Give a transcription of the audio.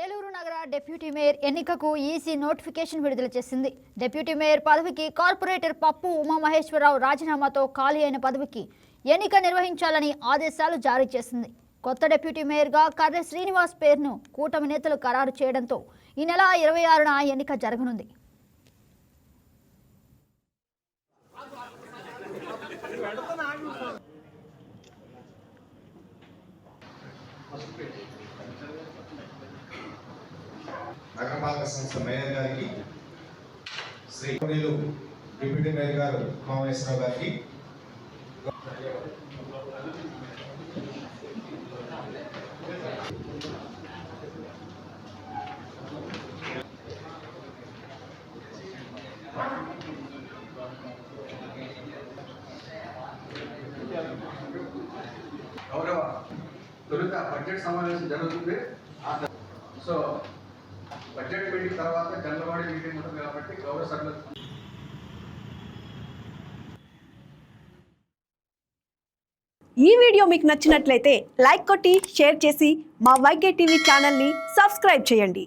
ఏలూరు నగర deputy mayor ఎన్నికకు EC notification విడుదల చేసింది. డిప్యూటీ మేయర్ పదవికి కార్పొరేటర్ పప్పు ఉమామహేశ్వరరావు రాజీనామాతో ఖాళీ అయిన పదవికి ఎన్నిక నిర్వహించాలని ఆదేశాలు జారీ చేసింది. కొత్త డిప్యూటీ మేయర్గా కర్రె శ్రీనివాస్ పేరును కూటమి నేతలు ఖరారు చేయడంతో ఈ నెల 26న ఎన్నిక జరగనుంది. నగరపాలక సంస్థ మేయర్ గారికి, శ్రీ డిప్యూటీ మేయర్ గారు ఉమామహేశ్వరరావు గారికి, గౌరవ తొలుత బడ్జెట్ సమావేశం జరుగుతుంది. సో బడ్జెట్ మీటింగ్ తర్వాత జనరల్ మీటింగ్ ఉంటుంది కాబట్టి గౌరవ సభ్యులు ఈ వీడియో మీకు నచ్చినట్లయితే లైక్ కొట్టి షేర్ చేసి మా వైకే టీవీ ఛానల్ని సబ్స్క్రైబ్ చేయండి.